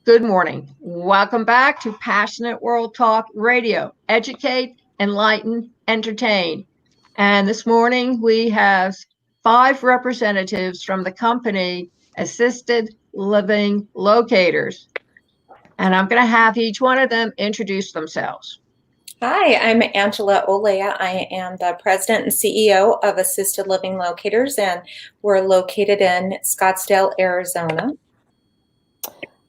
Good morning. Welcome back to Passionate World Talk Radio. Educate, enlighten, entertain. And this morning we have five representatives from the company Assisted Living Locators. And I'm going to have each one of them introduce themselves. Hi, I'm Angela Olea. I am the president and CEO of Assisted Living Locators, and we're located in Scottsdale, Arizona.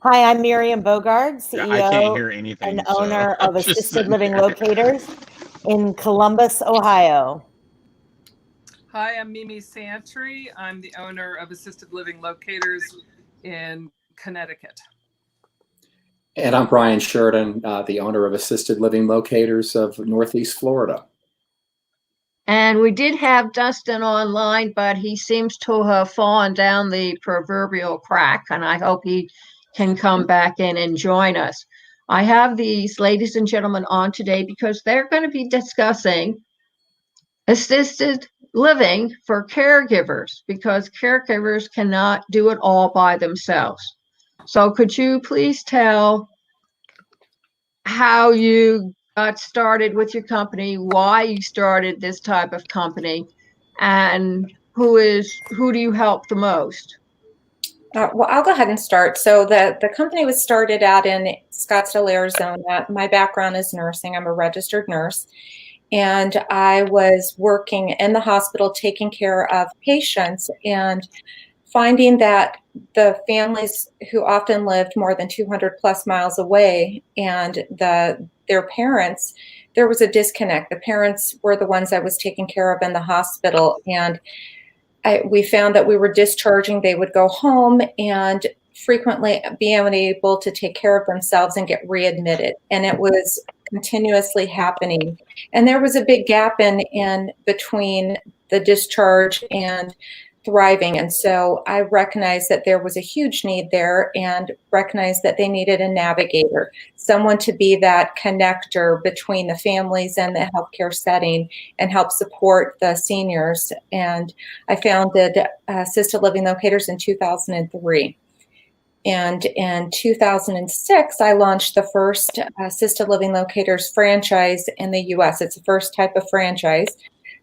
Hi, I'm Miriam Bogard, Yeah, I can't CEO hear anything. and owner So of just Assisted sitting Living here. Locators in Columbus, Ohio. Hi, I'm Santry. I'm the owner of Assisted Living Locators in Connecticut. And I'm Brian Sheridan, the owner of Assisted Living Locators of Northeast Florida. And we did have Dustin online, but he seems to have fallen down the proverbial crack, and I hope he can come back in and join us. I have these ladies and gentlemen on today because they're going to be discussing assisted living for caregivers, because caregivers cannot do it all by themselves. So could you please tell how you got started with your company, why you started this type of company, and who do you help the most? Well, I'll go ahead and start. So the company was started out in Scottsdale, Arizona. My background is nursing. I'm a registered nurse. And I was working in the hospital taking care of patients and finding that the families who often lived more than 200 plus miles away and their parents, there was a disconnect. The parents were the ones I was taking care of in the hospital, and we found that we were discharging. They would go home and frequently be unable to take care of themselves and get readmitted. And it was continuously happening. And there was a big gap in between the discharge and thriving. And so I recognized that there was a huge need there and recognized that they needed a navigator, someone to be that connector between the families and the healthcare setting and help support the seniors. And I founded Assisted Living Locators in 2003. And in 2006, I launched the first Assisted Living Locators franchise in the US. It's the first type of franchise.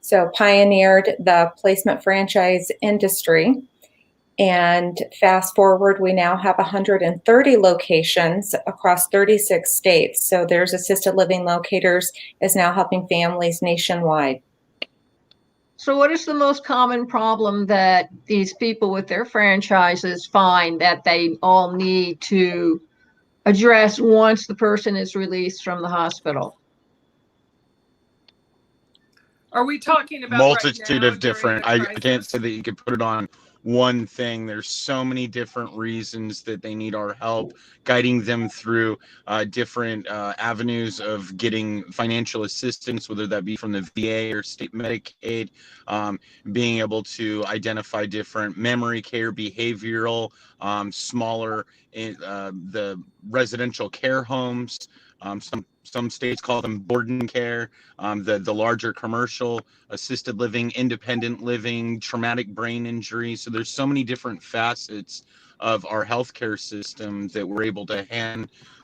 So pioneered the placement franchise industry. And fast forward, we now have 130 locations across 36 states. So there's Assisted Living Locators is now helping families nationwide. So what is the most common problem that these people with their franchises find that they all need to address once the person is released from the hospital? Are we talking about multitude right of different, I can't say that you could put it on one thing. There's so many different reasons that they need our help, guiding them through different avenues of getting financial assistance, whether that be from the VA or state Medicaid, being able to identify different memory care, behavioral, smaller the residential care homes. Some states call them board and care, the larger commercial, assisted living, independent living, traumatic brain injury. So there's so many different facets of our healthcare system that we're able to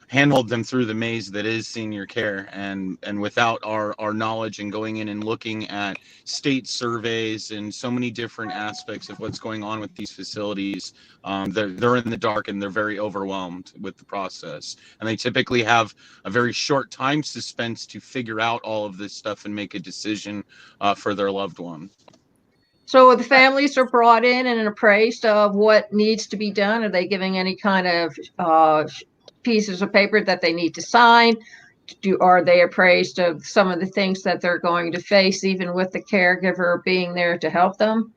handhold them through the maze that is senior care. And without our knowledge and going in and looking at state surveys and so many different aspects of what's going on with these facilities, they're in the dark and they're very overwhelmed with the process. And they typically have a very short time suspense to figure out all of this stuff and make a decision for their loved one. So the families are brought in and appraised of what needs to be done. Are they giving any kind of pieces of paper that they need to sign? Are they appraised of some of the things that they're going to face, even with the caregiver being there to help them?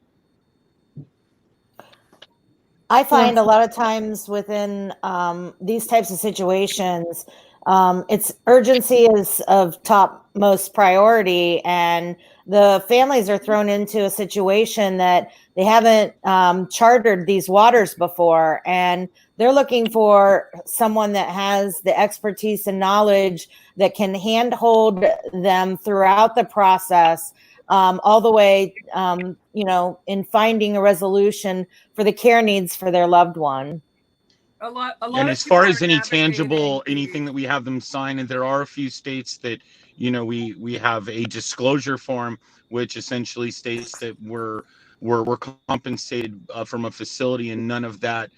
I find a lot of times within these types of situations, it's urgency is of topmost priority, and the families are thrown into a situation that they haven't chartered these waters before, and they're looking for someone that has the expertise and knowledge that can handhold them throughout the process, all the way, in finding a resolution for the care needs for their loved one. A lot And of as people far are as any navigating tangible, the- anything that we have them sign, and there are a few states that, we have a disclosure form, which essentially states that we're compensated from a facility, and none of that,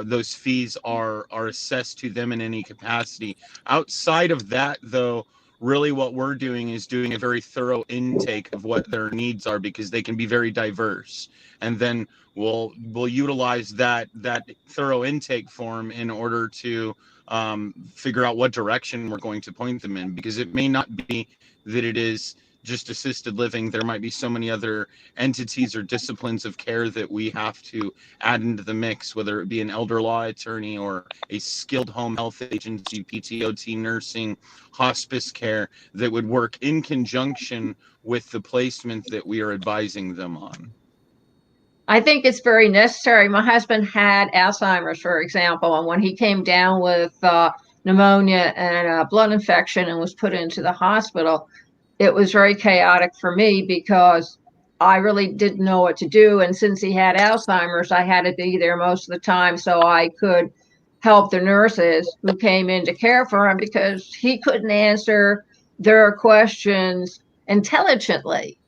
those fees are assessed to them in any capacity. Outside of that, though, really what we're doing is doing a very thorough intake of what their needs are, because they can be very diverse. And then we'll utilize that thorough intake form in order to figure out what direction we're going to point them in, because it may not be that it is just assisted living. There might be so many other entities or disciplines of care that we have to add into the mix, whether it be an elder law attorney or a skilled home health agency, PTOT, nursing, hospice care, that would work in conjunction with the placement that we are advising them on. I think it's very necessary. My husband had Alzheimer's, for example, and when he came down with pneumonia and a blood infection and was put into the hospital, it was very chaotic for me because I really didn't know what to do. And since he had Alzheimer's, I had to be there most of the time so I could help the nurses who came in to care for him, because he couldn't answer their questions intelligently.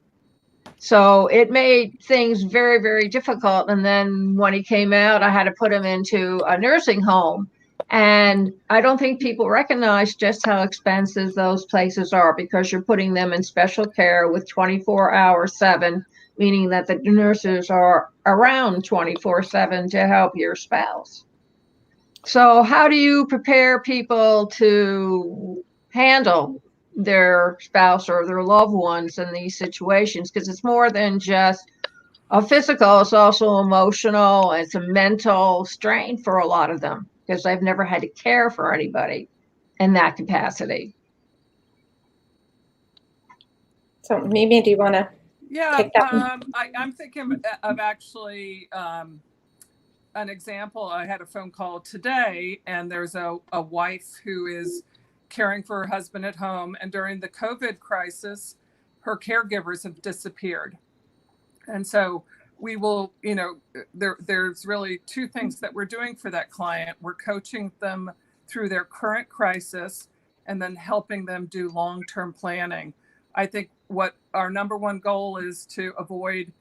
So it made things very, very difficult. And then when he came out, I had to put him into a nursing home. And I don't think people recognize just how expensive those places are, because you're putting them in special care with 24/7, meaning that the nurses are around 24/7 to help your spouse. So how do you prepare people to handle their spouse or their loved ones in these situations? Because it's more than just a physical, it's also emotional, it's a mental strain for a lot of them, because they've never had to care for anybody in that capacity. So Mimi, do you want to take that one? I'm thinking of actually an example. I had a phone call today, and there's a wife who is caring for her husband at home, and during the COVID crisis, her caregivers have disappeared. And so we will, there's really two things that we're doing for that client. We're coaching them through their current crisis and then helping them do long-term planning. I think what our number one goal is to avoid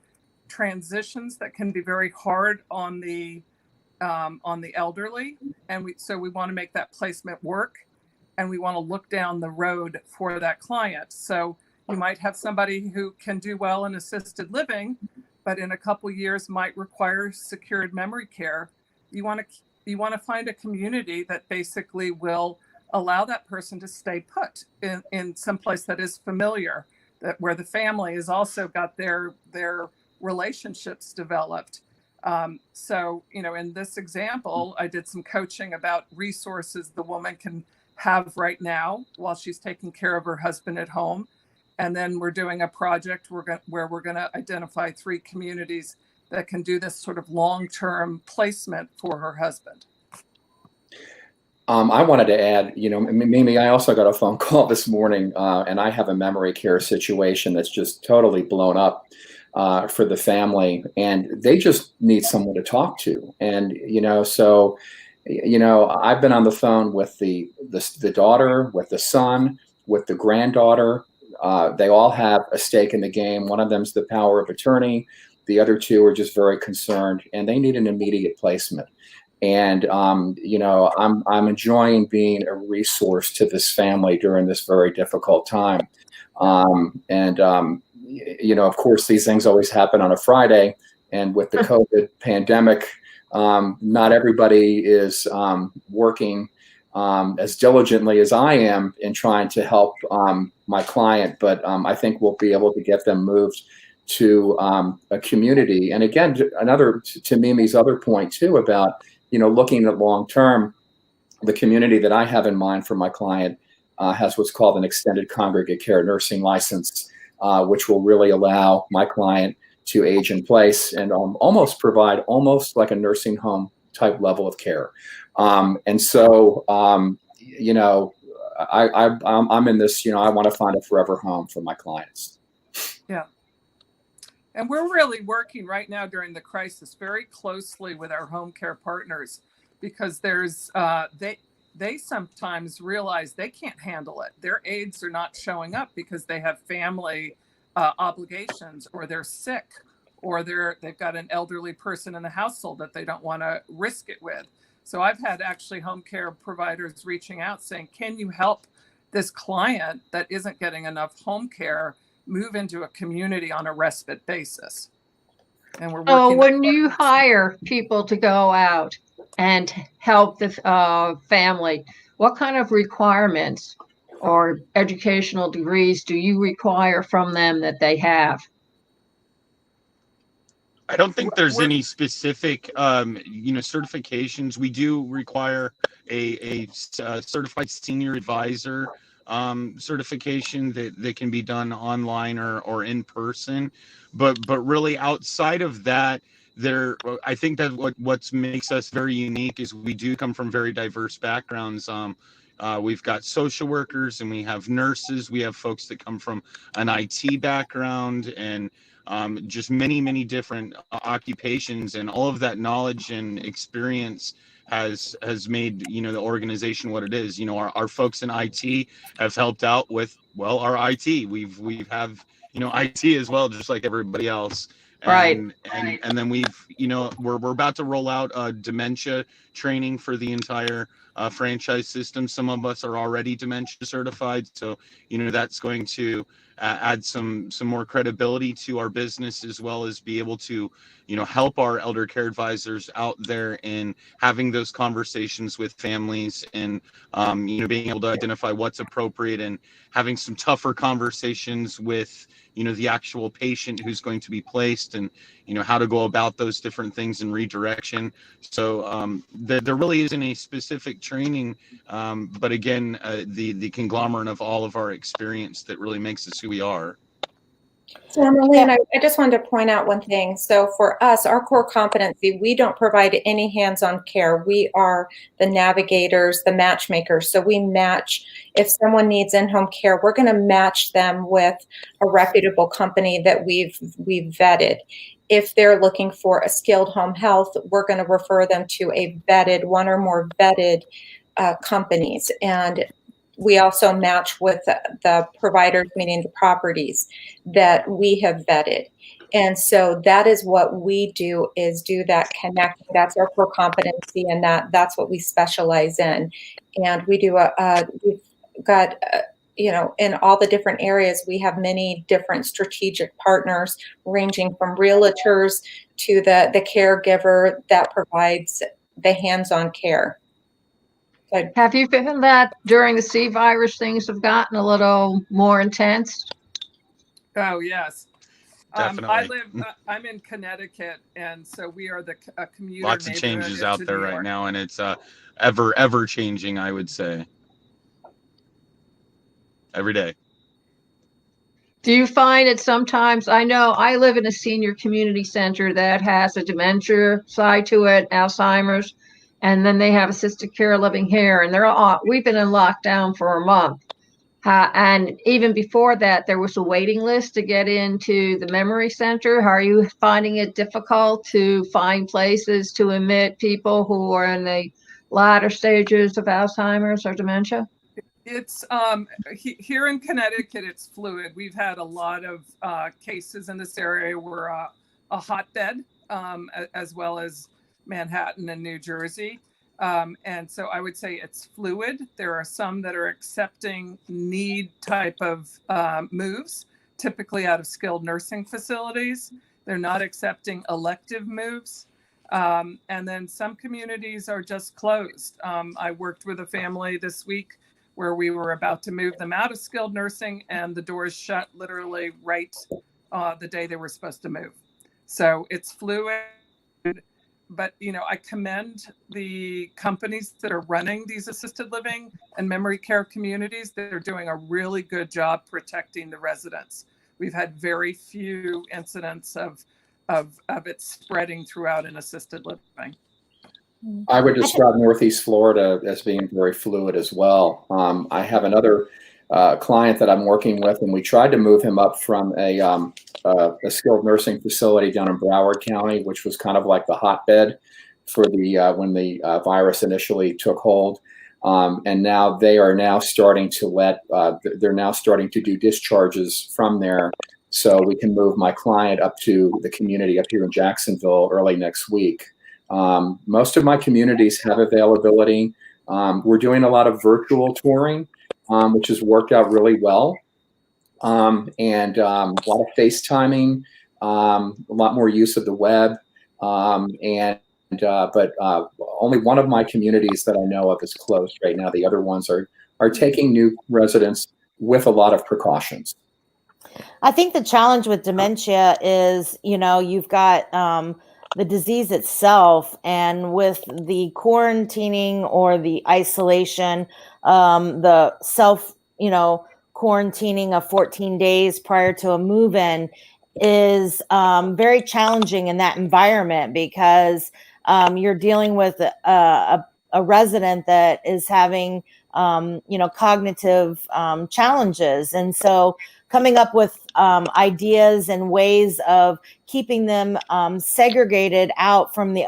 transitions that can be very hard on the elderly, and we want to make that placement work, and we want to look down the road for that client. So you might have somebody who can do well in assisted living, but in a couple years might require secured memory care. You want to find a community that basically will allow that person to stay put in some place that is familiar, that where the family has also got their relationships developed. So, in this example, I did some coaching about resources the woman can have right now while she's taking care of her husband at home. And then we're doing a project where we're going to identify 3 communities that can do this sort of long-term placement for her husband. I wanted to add, Mimi, I also got a phone call this morning, and I have a memory care situation that's just totally blown up for the family, and they just need someone to talk to. And, so, I've been on the phone with the daughter, with the son, with the granddaughter. They all have a stake in the game. One of them's the power of attorney. The other 2 are just very concerned, and they need an immediate placement. And, I'm enjoying being a resource to this family during this very difficult time. Of course, these things always happen on a Friday. And with the COVID pandemic, not everybody is working as diligently as I am in trying to help my client. But I think we'll be able to get them moved to a community. And again, to Mimi's other point too about, looking at long term, the community that I have in mind for my client has what's called an extended congregate care nursing license, which will really allow my client to age in place and almost provide almost like a nursing home type level of care. And so, I'm in this, I want to find a forever home for my clients. Yeah. And we're really working right now during the crisis very closely with our home care partners because they sometimes realize they can't handle it. Their aides are not showing up because they have family obligations, or they're sick, or they've got an elderly person in the household that they don't want to risk it with. So I've had actually home care providers reaching out saying, can you help this client that isn't getting enough home care move into a community on a respite basis? And we're working. Oh, when you hire people to go out and help the family, what kind of requirements or educational degrees do you require from them that they have? I don't think there's any specific, certifications. We do require a certified senior advisor certification that can be done online or in person. But really outside of that, I think that what makes us very unique is we do come from very diverse backgrounds. We've got social workers, and we have nurses. We have folks that come from an IT background, and just many different occupations, and all of that knowledge and experience has made the organization what it is. Our folks in IT have helped out with our IT. We have IT as well, just like everybody else. And then we're about to roll out dementia training for the entire franchise system. Some of us are already dementia certified, so that's going to add some more credibility to our business, as well as be able to help our elder care advisors out there in having those conversations with families, and being able to identify what's appropriate, and having some tougher conversations with the actual patient who's going to be placed, and how to go about those different things in redirection. So there really isn't a specific training, but again, the conglomerate of all of our experience that really makes us who we are. So Emily, I just wanted to point out one thing. So for us, our core competency, we don't provide any hands-on care. We are the navigators, the matchmakers. So we match, if someone needs in-home care, we're going to match them with a reputable company that we've vetted. If they're looking for a skilled home health, we're going to refer them to a vetted, one or more vetted companies. And we also match with the providers, meaning the properties that we have vetted. And so that is what we do, is do that connect. That's our core competency, and that's what we specialize in. And we do we've got, in all the different areas, we have many different strategic partners, ranging from realtors to the caregiver that provides the hands-on care. Have you found that during the C virus things have gotten a little more intense? Oh, yes. Definitely. I'm in Connecticut, and so we are a commuter. Lots of changes out there right now, and it's ever changing, I would say. Every day. Do you find it sometimes? I know I live in a senior community center that has a dementia side to it, Alzheimer's, and then they have assisted care living here, and we've been in lockdown for a month. And even before that, there was a waiting list to get into the memory center. Are you finding it difficult to find places to admit people who are in the latter stages of Alzheimer's or dementia? It's here in Connecticut, it's fluid. We've had a lot of cases in this area. We're a hotbed, as well as Manhattan and New Jersey. And so I would say it's fluid. There are some that are accepting need type of moves, typically out of skilled nursing facilities. They're not accepting elective moves. And then some communities are just closed. I worked with a family this week where we were about to move them out of skilled nursing, and the doors shut literally right the day they were supposed to move. So it's fluid. But, I commend the companies that are running these assisted living and memory care communities. They're doing a really good job protecting the residents. We've had very few incidents of it spreading throughout an assisted living. I would describe Northeast Florida as being very fluid as well. I have another client that I'm working with, and we tried to move him up from a skilled nursing facility down in Broward County, which was kind of like the hotbed for the when the virus initially took hold. And now they are now starting to they're now starting to do discharges from there, so we can move my client up to the community up here in Jacksonville early next week. Most of my communities have availability. We're doing a lot of virtual touring, which has worked out really well. And a lot of FaceTiming, a lot more use of the web, but only one of my communities that I know of is closed right now. The other ones are taking new residents with a lot of precautions. I think the challenge with dementia is, you've got the disease itself, and with the quarantining or the isolation, the self, quarantining of 14 days prior to a move-in is very challenging in that environment, because you're dealing with a resident that is having, cognitive challenges. And so coming up with ideas and ways of keeping them segregated out from the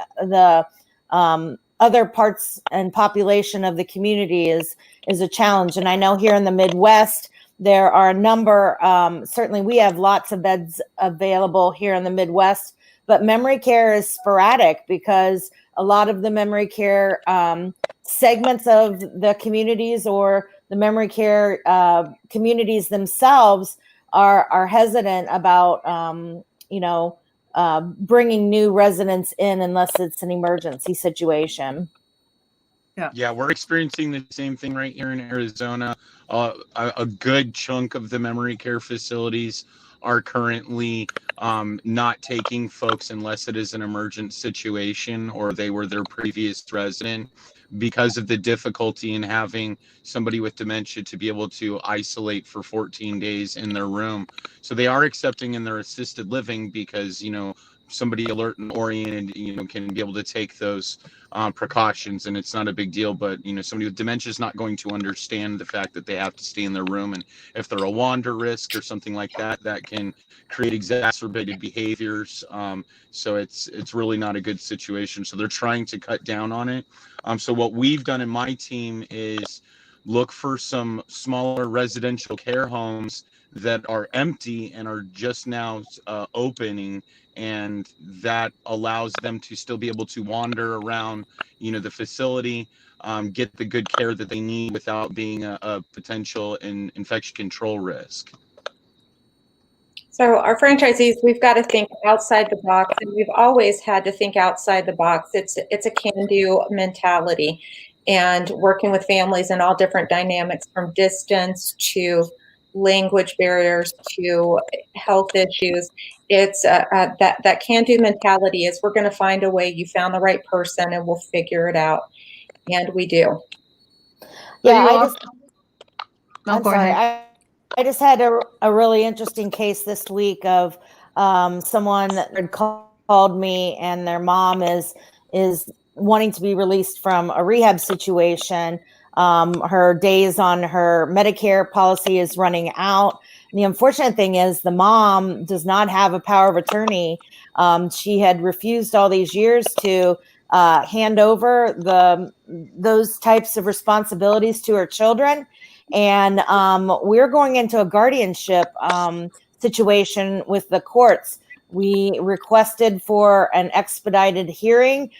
other parts and population of the community is a challenge. And I know here in the Midwest, there are a number, certainly we have lots of beds available here in the Midwest, but memory care is sporadic, because a lot of the memory care segments of the communities or the memory care communities themselves are hesitant about, bringing new residents in unless it's an emergency situation. Yeah, we're experiencing the same thing right here in Arizona. A good chunk of the memory care facilities are currently not taking folks unless it is an emergent situation or they were their previous resident, because of the difficulty in having somebody with dementia to be able to isolate for 14 days in their room. So they are accepting in their assisted living, because, somebody alert and oriented, can be able to take those precautions, and it's not a big deal. But somebody with dementia is not going to understand the fact that they have to stay in their room, and if they're a wander risk or something like that, that can create exacerbated behaviors. So it's really not a good situation. So they're trying to cut down on it. So what we've done in my team is look for some smaller residential care homes that are empty and are just now opening, and that allows them to still be able to wander around, the facility, get the good care that they need without being a potential infection control risk. So our franchisees, we've got to think outside the box, and we've always had to think outside the box. It's a can-do mentality, and working with families in all different dynamics, from distance to language barriers to health issues. It's that can-do mentality is, we're going to find a way. You found the right person, and we'll figure it out, and we do. Yeah, I'm sorry. I just had a really interesting case this week of someone that had called me, and their mom is wanting to be released from a rehab situation. Her days on her Medicare policy is running out. And the unfortunate thing is, the mom does not have a power of attorney. She had refused all these years to hand over those types of responsibilities to her children. And we're going into a guardianship situation with the courts. We requested for an expedited hearing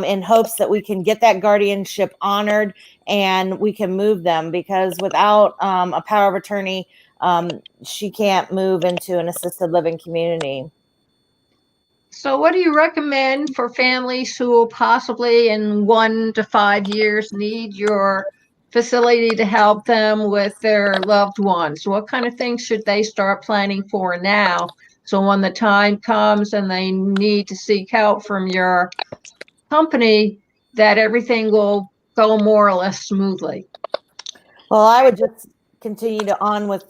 in hopes that we can get that guardianship honored and we can move them, because without a power of attorney, she can't move into an assisted living community. So what do you recommend for families who will possibly in 1 to 5 years need your facility to help them with their loved ones? What kind of things should they start planning for now, so when the time comes and they need to seek help from your company, that everything will go more or less smoothly? Well, I would just continue on with,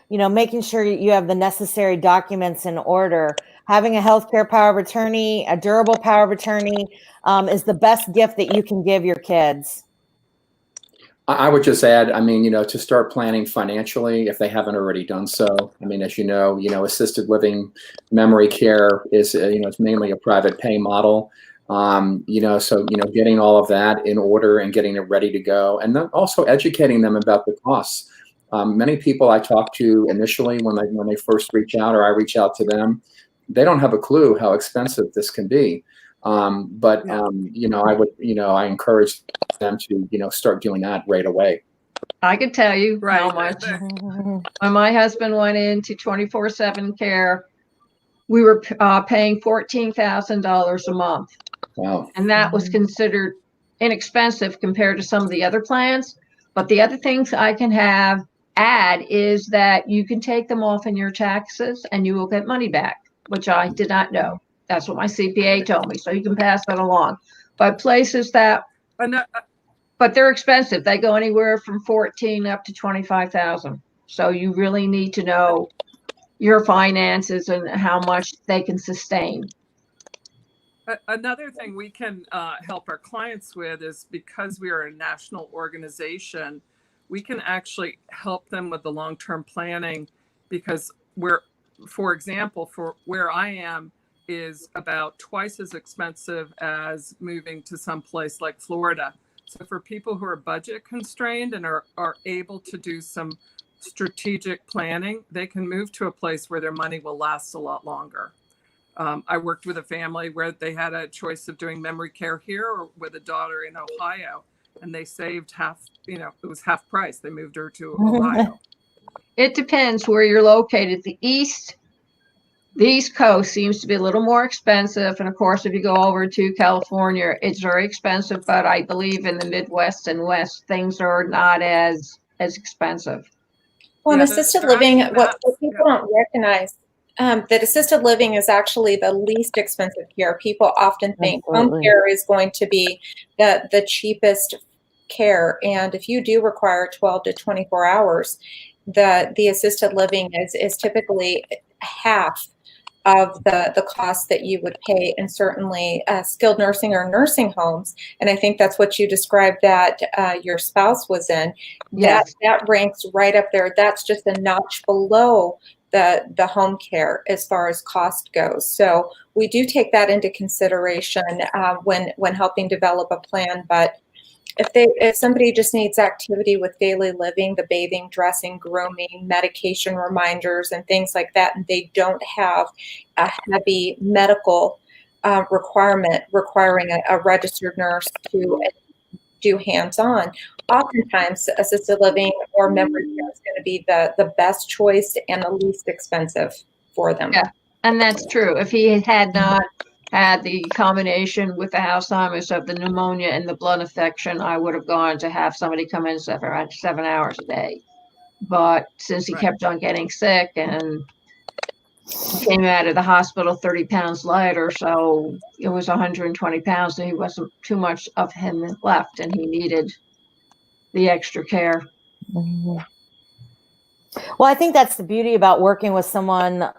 making sure you have the necessary documents in order. Having a healthcare power of attorney, a durable power of attorney, is the best gift that you can give your kids. I would just add, to start planning financially if they haven't already done so. As you know, assisted living memory care is, it's mainly a private pay model. So getting all of that in order and getting it ready to go, and then also educating them about the costs. Many people I talk to initially when they first reach out, or I reach out to them, they don't have a clue how expensive this can be. But I encourage them to start doing that right away. I could tell you how Right. much. When my husband went into 24/7 care, we were paying $14,000 a month. Wow. And that was considered inexpensive compared to some of the other plans. But the other things I can add is that you can take them off in your taxes and you will get money back, which I did not know. That's what my CPA told me. So you can pass that along. But places that, but they're expensive. They go anywhere from 14 up to 25,000. So you really need to know your finances and how much they can sustain. Another thing we can help our clients with is, because we are a national organization, we can actually help them with the long-term planning, because for example, for where I am is about twice as expensive as moving to some place like Florida. So for people who are budget constrained and are able to do some strategic planning, they can move to a place where their money will last a lot longer. I worked with a family where they had a choice of doing memory care here or with a daughter in Ohio, and they saved half, it was half price. They moved her to Ohio. It depends where you're located. The East Coast seems to be a little more expensive. And of course, if you go over to California, it's very expensive. But I believe in the Midwest and West, things are not as expensive. Well, and assisted living, what people don't recognize, that assisted living is actually the least expensive care. People often think home care is going to be the cheapest care. And if you do require 12 to 24 hours, the assisted living is typically half of the cost that you would pay in certainly skilled nursing or nursing homes. And I think that's what you described that your spouse was in. Yes. That ranks right up there. That's just a notch below the home care as far as cost goes. So we do take that into consideration when helping develop a plan. But if somebody just needs activity with daily living, the bathing, dressing, grooming, medication reminders, and things like that, and they don't have a heavy medical requirement requiring a registered nurse to do hands-on, oftentimes assisted living or memory care is going to be the best choice and the least expensive for them. Yeah, and that's true. If he had not had the combination with the Alzheimer's of the pneumonia and the blood infection, I would have gone to have somebody come in 7 hours a day. But since he kept on getting sick and he came out of the hospital 30 pounds lighter, so it was 120 pounds, and he wasn't too much of him left, and he needed the extra care. Mm-hmm. Well, I think that's the beauty about working with someone,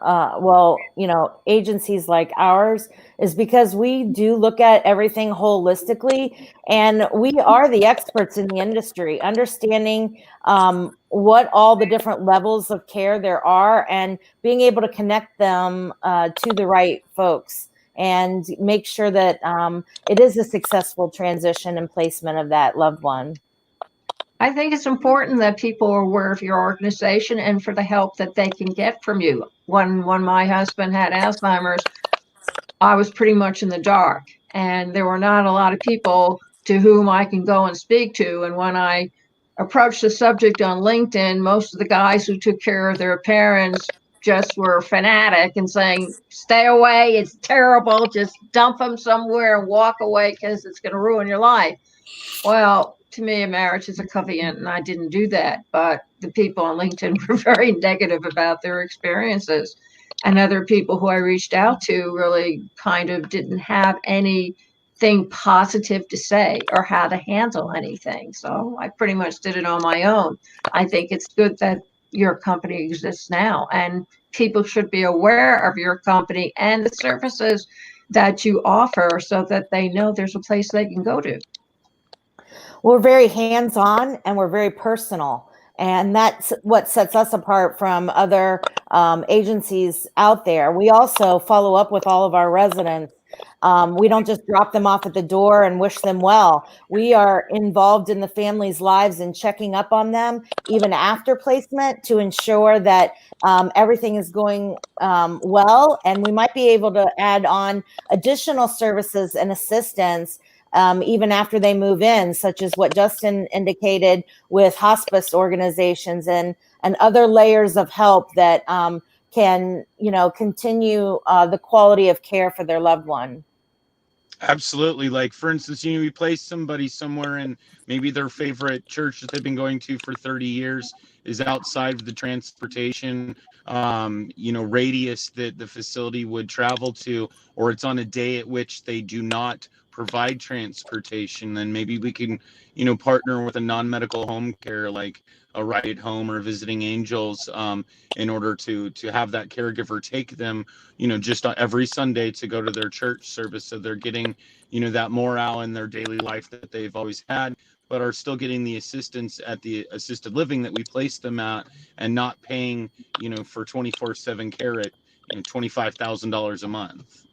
agencies like ours, is because we do look at everything holistically, and we are the experts in the industry, understanding what all the different levels of care there are and being able to connect them to the right folks and make sure that it is a successful transition and placement of that loved one. I think it's important that people are aware of your organization and for the help that they can get from you. When my husband had Alzheimer's, I was pretty much in the dark, and there were not a lot of people to whom I can go and speak to. And when I approached the subject on LinkedIn, most of the guys who took care of their parents just were fanatic and saying, stay away, it's terrible, just dump them somewhere and walk away because it's going to ruin your life. Well, to me, a marriage is a covenant, and I didn't do that. But the people on LinkedIn were very negative about their experiences. And other people who I reached out to really kind of didn't have anything positive to say or how to handle anything. So I pretty much did it on my own. I think it's good that your company exists now, and people should be aware of your company and the services that you offer so that they know there's a place they can go to. We're very hands-on and we're very personal. And that's what sets us apart from other agencies out there. We also follow up with all of our residents We don't just drop them off at the door and wish them well. We are involved in the families' lives and checking up on them even after placement to ensure that everything is going well. And we might be able to add on additional services and assistance even after they move in, such as what Dustin indicated with hospice organizations and other layers of help that can, continue the quality of care for their loved one. Absolutely. Like, for instance, we place somebody somewhere and maybe their favorite church that they've been going to for 30 years is outside of the transportation, radius that the facility would travel to, or it's on a day at which they do not provide transportation. Then maybe we can, partner with a non-medical home care like a Right at Home or Visiting Angels, in order to have that caregiver take them, just every Sunday to go to their church service. So they're getting, that morale in their daily life that they've always had, but are still getting the assistance at the assisted living that we place them at, and not paying, for 24/7 care at, $25,000 a month.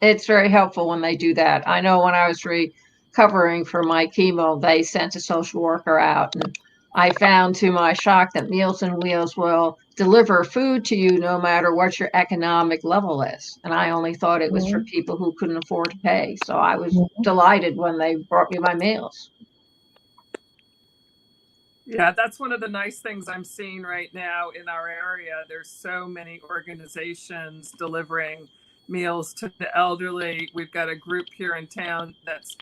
It's very helpful when they do that. I know when I was recovering for my chemo, they sent a social worker out, and I found to my shock that Meals on Wheels will deliver food to you no matter what your economic level is. And I only thought it was for people who couldn't afford to pay. So I was delighted when they brought me my meals. Yeah, that's one of the nice things I'm seeing right now in our area. There's so many organizations delivering meals to the elderly. We've got a group here in town that's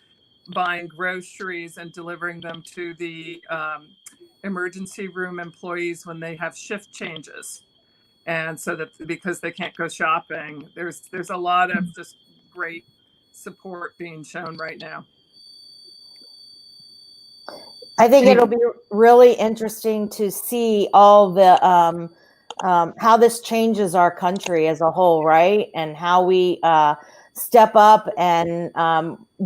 buying groceries and delivering them to the emergency room employees when they have shift changes. And so that because they can't go shopping, there's a lot of just great support being shown right now. I think it'll be really interesting to see all the how this changes our country as a whole, right? And how we step up and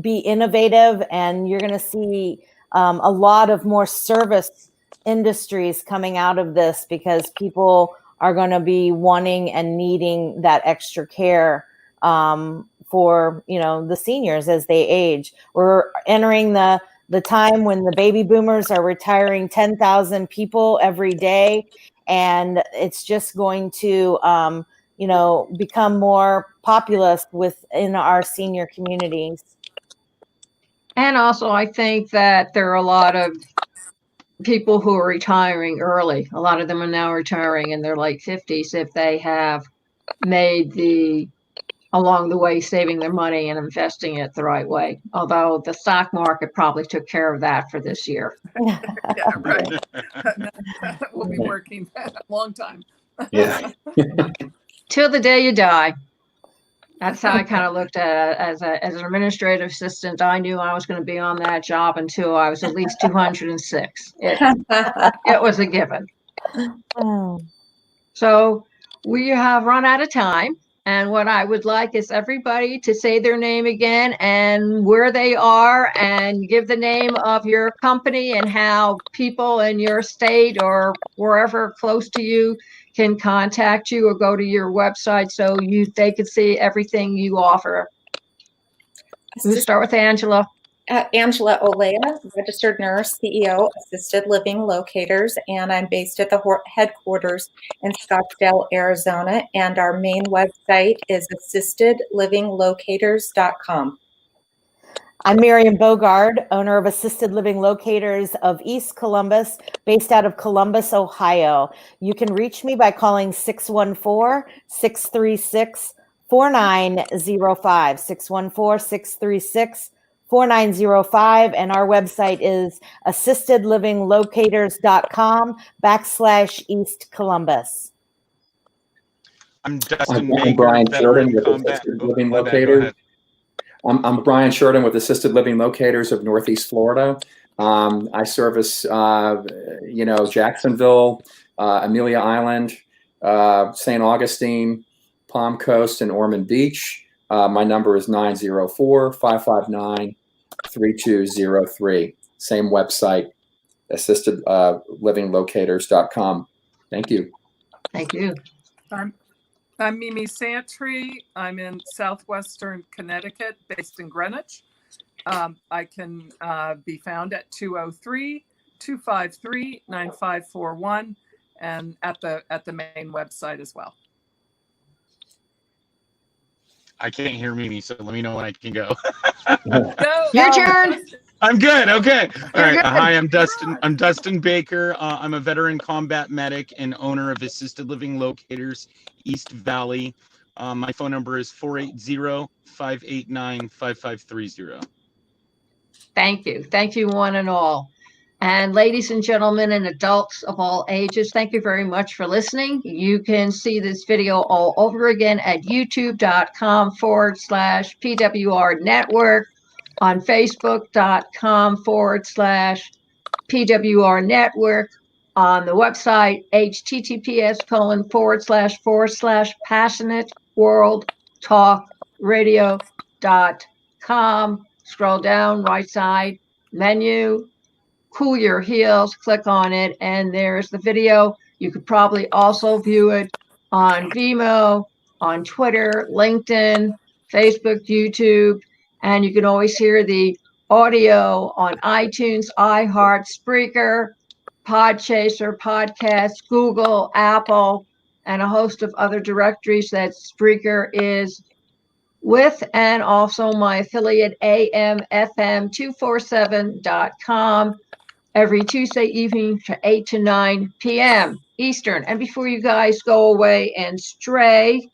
be innovative. And you're going to see a lot of more service industries coming out of this, because people are going to be wanting and needing that extra care for, the seniors as they age. We're entering the time when the baby boomers are retiring 10,000 people every day. And it's just going to, become more populous within our senior communities. And also, I think that there are a lot of people who are retiring early. A lot of them are now retiring in their late 50s if they have made along the way, saving their money and investing it the right way. Although the stock market probably took care of that for this year. Yeah, right. We'll be working a long time. Yeah. Till the day you die. That's how I kind of looked at it. As an administrative assistant. I knew I was going to be on that job until I was at least 206. It was a given. So we have run out of time. And what I would like is everybody to say their name again and where they are, and give the name of your company and how people in your state or wherever close to you can contact you or go to your website so they can see everything you offer. We'll start with Angela. Angela Olea, registered nurse, CEO, Assisted Living Locators, and I'm based at the headquarters in Scottsdale, Arizona, and our main website is assistedlivinglocators.com. I'm Miriam Bogard, owner of Assisted Living Locators of East Columbus, based out of Columbus, Ohio. You can reach me by calling 614-636-4905, 614-636-4905, and our website is assistedlivinglocators.com/East Columbus. I'm Dustin. I'm Brian Sheridan with Assisted Living Locators. I'm Brian Sheridan with Assisted Living Locators of Northeast Florida. I service, Jacksonville, Amelia Island, St. Augustine, Palm Coast, and Ormond Beach. My number is 904-559-3203. Same website, assistedlivinglocators.com. Thank you. Thank you. I'm Mimi Santry. I'm in southwestern Connecticut, based in Greenwich. I can be found at 203-253-9541 and at the main website as well. I can't hear Mimi, so let me know when I can go. Go. Your turn. I'm good. Okay. All right. Good. Hi, I'm Dustin. I'm Dustin Baker. I'm a veteran combat medic and owner of Assisted Living Locators East Valley. My phone number is 480-589-5530. Thank you. Thank you, one and all. And ladies and gentlemen and adults of all ages, thank you very much for listening. You can see this video all over again at youtube.com/PWR Network, on facebook.com/PWR Network, on the website https://passionateworldtalkradio.com. Scroll down, right side menu, Cool Your Heels, click on it, and there's the video. You could probably also view it on Vimeo, on Twitter, LinkedIn, Facebook, YouTube, and you can always hear the audio on iTunes, iHeart, Spreaker, Podchaser, Podcast, Google, Apple, and a host of other directories that Spreaker is with, and also my affiliate amfm247.com every Tuesday evening to 8 to 9 p.m. Eastern. And before you guys go away and stray,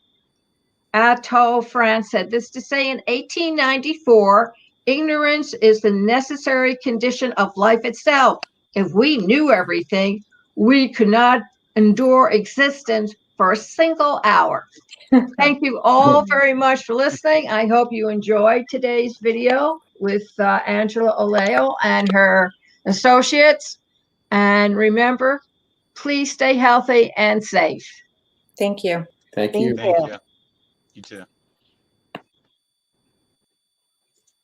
Atto France said this to say in 1894, ignorance is the necessary condition of life itself. If we knew everything, we could not endure existence for a single hour. Thank you all very much for listening. I hope you enjoyed today's video with Angela Olea and her associates. And remember, please stay healthy and safe. Thank you. Thank you. Thank you. You too.